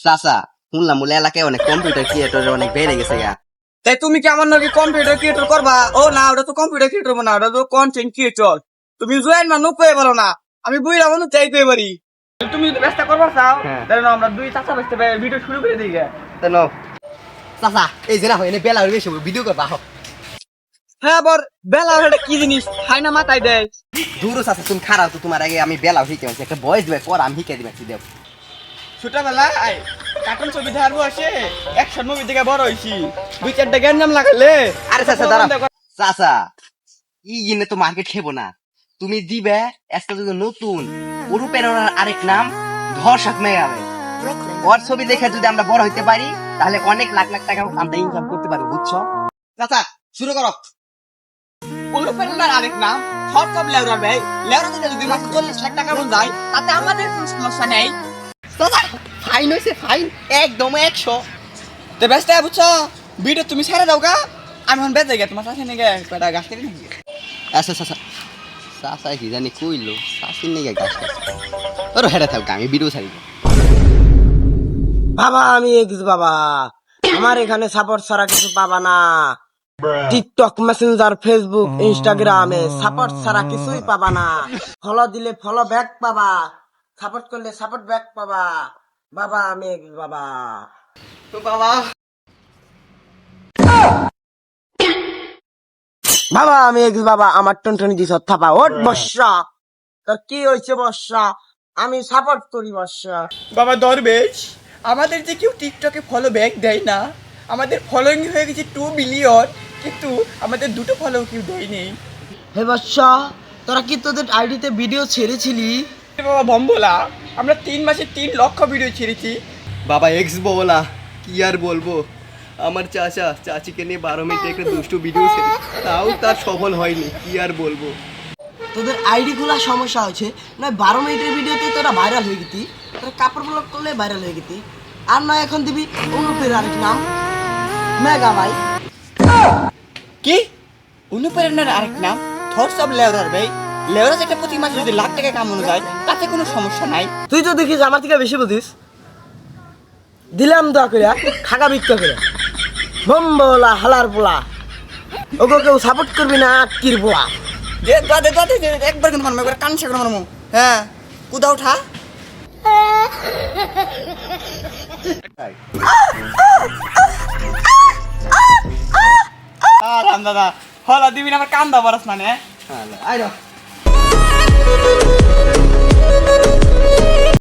চাচা শুনলাম বলে এলাকায় অনেক কম্পিউটার ক্রিয়েটর অনেক বেড়ে গেছে গা। তাই তুমি কি আমার নাকি কম্পিউটার ক্রিয়েটর করবা? ও না, ওটা তো কম্পিউটার ক্রিয়েটর না, ওটা তো কন্টেন্ট ক্রিয়েটর। তুমি জয়েন মানুষ কয়ে পারো না, আমি বুঝলাম মানুষ চাই কয়ে পারি। তুমি যদি ব্যস্ত করবা চাও তাহলে আমরা দুই চাচা ব্যস্ত ভিডিও শুরু করে দিই গে। চাচা এই যে না হয় বেলা হয়ে বেশি ভিডিও করবা। হ্যাঁ বর, বেলা ওটা কি জিনিস খাই না মাথায় দেয়। দূর চাচা তুমি খারাপ তো, তোমার আগে আমি বেলা শিখে আছি, একটা বয়স দিবে পর আমি শিখে দিবেছি দেব। ছোটবেলায় কার্টুন ছবি দেখার বসে অ্যাকশন মুভি থেকে বড় হয়েছি, দুই চারটা জ্ঞান নাম লাগালে। আরে চাচা দাঁড়া চাচা, ই গিনে তো মার্কেট খেবো না, তুমি দিবে একটা যদি নতুন ওরূপের আরেক নাম ধর্ষক মেয়াবে। ওর ছবি দেখে যদি আমরা বড় হইতে পারি তাহলে অনেক লাখ লাখ টাকা আমরা ইনকাম করতে পারবো, বুঝছো? চাচা শুরু করো। অনুপ্রেরণার আরেক নাম হরকব লেউরার ভাই। লেউরা থেকে যদি মাত্র 40 লাখ টাকা মন যায় তাতে আমাদের কোনো সমস্যা নেই। চাচা ফাইন হয়েছে, ফাইন একদম 100। তো ব্যস্ত বুঝছো, ভিডিও তুমি ছেড়ে দাও গা, আমি এখন বেঁচে গে তোমার চাষি নিয়ে কয়টা গাছ কেটে নিয়ে। আচ্ছা চাচা, চাচা কি জানি কইলো চাষির নিয়ে গাছ ওর হেরে থাক, আমি ভিডিও ছাড়িব। বাবা আমি এক্স বাবা, আমার এখানে সাপোর্ট ছাড়া কিছু পাবা না। টিকটক, মেসেঞ্জার, ফেসবুক, ইনস্টাগ্রামে সাপোর্ট ছাড়া কিছুই পাবা না। ফলো দিলে ফলো ব্যাক পাবা, সাপোর্ট করলে সাপোর্ট ব্যাক পাবা। বাবা আমি এক্স বাবা। তো বাবা বাবা আমি এক্স বাবা, আমার টনটনি দিছ থাপা। ওট বর্ষা, তোর কি হয়েছে বর্ষা? আমি সাপোর্ট করি বর্ষা। বাবা দরবেশ, আমাদের যে কেউ টিকটকে ফলো ব্যাক দেয় না। আমাদের ফলোইং হয়ে গেছে 2 বিলিয়ন, কিন্তু আমাদের দুটো ফলো কেউ দেয় নেই। হে বর্ষা, তোরা কি তোদের আইডিতে ভিডিও ছেড়েছিলি? বাবা বম্বলা, আমরা 3 মাসে 3 লক্ষ ভিডিও ছেড়েছি। বাবা এক্স বলা কি আর বলবো, আমার চাচা চাচিকে নিয়ে 12 মিনিটে একটা দুষ্টু ভিডিও ছেড়ে, তাও তার সফল হয়নি, কি আর বলবো। তোদের আইডি খোলা সমস্যা হয়েছে, নয় 12 মিনিটের ভিডিওতে তোরা ভাইরাল হয়ে গেতি, তোরা কাপড় ব্লগ করলে ভাইরাল হয়ে গেতি। আর নয় এখন দিবি অনুপের আরেক নাম মেগা ভাই। কি অনুপ্রেরণার আরেক নাম থটস অফ লেউরার ভাই। লেউরা যেটা প্রতি মাসে যদি লাখ টাকা কামানো যায় তাতে কোনো সমস্যা নাই। তুই তো দেখিস আমার থেকে বেশি বুঝিস। দিলাম দোয়া করে খাগা বিক্রি করে বম্বলা হালার পোলা, ওকে কেউ সাপোর্ট করবি না কির বোয়া। দে একবার কিন্তু মারমু, একবার কান শেখর মারমু। হ্যাঁ কুদা উঠা। রাম দাদা হলা দিবি না, আমার কান্দা বরস মানে। আইরো